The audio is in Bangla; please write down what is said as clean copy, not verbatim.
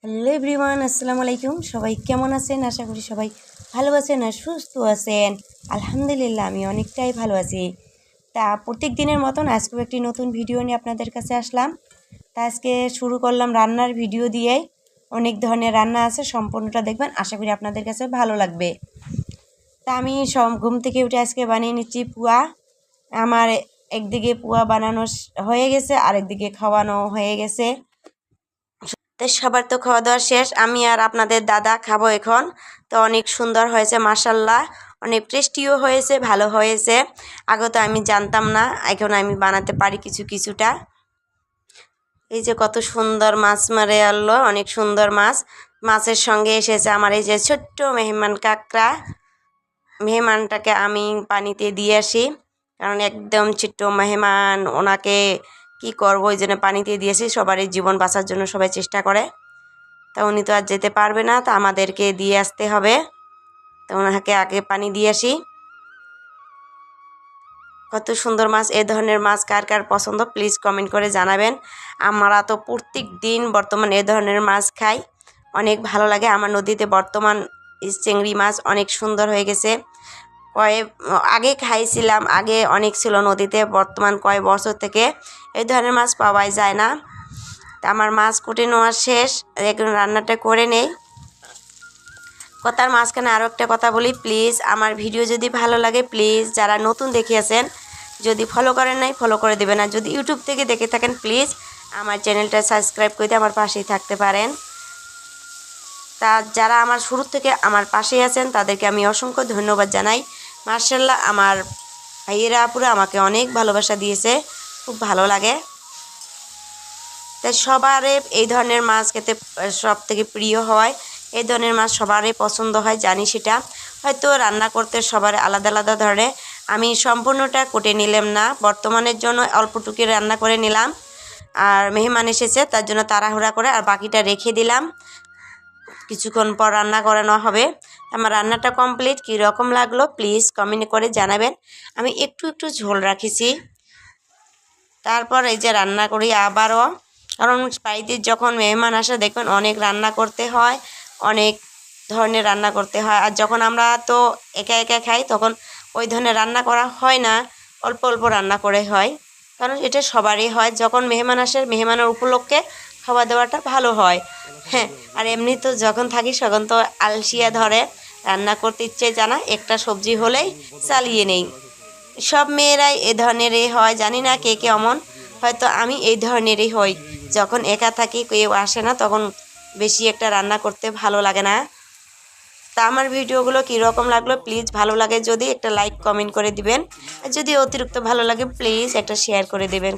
হ্যালো এভরিওয়ান, আসসালামু আলাইকুম। সবাই কেমন আছেন? আশা করি সবাই ভালো আছেন আর সুস্থ আছেন। আলহামদুলিল্লাহ আমি অনেকটাই ভালো আছি। তা প্রত্যেক দিনের মতন আজকেও একটি নতুন ভিডিও নিয়ে আপনাদের কাছে আসলাম। তা আজকে শুরু করলাম রান্নার ভিডিও দিয়েই। অনেক ধরনের রান্না আছে, সম্পূর্ণটা দেখবেন, আশা করি আপনাদের কাছে ভালো লাগবে। তা আমি ঘুম থেকে উঠে আজকে বানিয়ে নিচ্ছি পুয়া। আমার একদিকে পুয়া বানানো হয়ে গেছে, আরেকদিকে খাওয়ানো হয়ে গেছে। তো সবার তো খাওয়া দাওয়া শেষ, আমি আর আপনাদের দাদা খাবো এখন। তো অনেক সুন্দর হয়েছে মাশাল্লাহ, অনেক টেস্টিও হয়েছে, ভালো হয়েছে। আগে তো আমি জানতাম না, এখন আমি বানাতে পারি কিছুটা। এই যে কত সুন্দর মাছ মারে আনলো, অনেক সুন্দর মাছ। মাছের সঙ্গে এসেছে আমার এই যে ছোট্ট মেহমান কাঁকড়া। মেহমানটাকে আমি পানিতে দিয়ে আসি, কারণ একদম ছোট্ট মেহমান, ওনাকে কি করবো, ওই জন্য পানিতে দিয়েছি। সবারই জীবন বাঁচার জন্য সবাই চেষ্টা করে। তা উনি তো আর যেতে পারবে না, তা আমাদেরকে দিয়ে আসতে হবে। তো ওনাকে আগে পানি দিয়ে আসি। কত সুন্দর মাছ। এ ধরনের মাছ কার কার পছন্দ প্লিজ কমেন্ট করে জানাবেন। আমরা তো প্রত্যেক দিন বর্তমান এ ধরনের মাছ খাই, অনেক ভালো লাগে। আমার নদীতে বর্তমান চিংড়ি মাছ অনেক সুন্দর হয়ে গেছে। আগে খাইছিলাম, আগে অনেক ছিল নদীতে, বর্তমান কয়েক বছর থেকে এই ধরনের মাছ পাওয়াই যায় না। তা আমার মাছ কুটে নেওয়া শেষ, এখন রান্নাটা করে নেই। কথার মাঝখানে আরও একটা কথা বলি, প্লিজ আমার ভিডিও যদি ভালো লাগে প্লিজ যারা নতুন দেখিয়েছেন, যদি ফলো করেন নাই ফলো করে দেবেন। আর যদি ইউটিউব থেকে দেখে থাকেন প্লিজ আমার চ্যানেলটা সাবস্ক্রাইব করে দিয়ে আমার পাশেই থাকতে পারেন। তা যারা আমার শুরু থেকে আমার পাশেই আছেন তাদেরকে আমি অসংখ্য ধন্যবাদ জানাই। মার্শাল্লাহ, আমার ভাইয়েরা আপুরা আমাকে অনেক ভালোবাসা দিয়েছে, খুব ভালো লাগে। তাই সবারই এই ধরনের মাছ খেতে সব থেকে প্রিয় হয়, এই ধরনের মাছ সবারই পছন্দ হয়, জানি সেটা। হয়তো রান্না করতে সবার আলাদা আলাদা ধরে, আমি সম্পূর্ণটা কুটে নিলাম না, বর্তমানের জন্য অল্পটুকু রান্না করে নিলাম। আর মেহমান এসেছে তার জন্য তাড়াহুড়া করে আর বাকিটা রেখে দিলাম, কিছুক্ষণ পর রান্না করানো হবে। আমার রান্নাটা কমপ্লিট, কী রকম লাগলো প্লিজ কমেন্ট করে জানাবেন। আমি একটু ঝোল রাখেছি, তারপর এই যে রান্না করি আবারও। কারণ বাড়িতে যখন মেহমান আসে দেখবেন অনেক রান্না করতে হয়, অনেক ধরনের রান্না করতে হয়। আর যখন আমরা তো একা একা খাই তখন ওই ধরনের রান্না করা হয় না, অল্প অল্প রান্না করে হয়। কারণ এটা সবারই হয়, যখন মেহমান আসে মেহমানের উপলক্ষে খাওয়া দাওয়াটা ভালো হয়। হ্যাঁ, আর এমনি তো যখন থাকি তখন তো আলসিয়া ধরে, রান্না করতে ইচ্ছে জানা, একটা সবজি হলেই চালিয়ে নেই। সব মেয়েরাই এ ধরনেরই হয়, জানি না কে কে অমন, হয়তো আমি এই ধরনেরই হই। যখন একা থাকি কেউ আসে না তখন বেশি একটা রান্না করতে ভালো লাগে না। তা আমার ভিডিওগুলো কীরকম লাগলো প্লিজ ভালো লাগে যদি একটা লাইক কমেন্ট করে দিবেন, আর যদি অতিরিক্ত ভালো লাগে প্লিজ একটা শেয়ার করে দেবেন।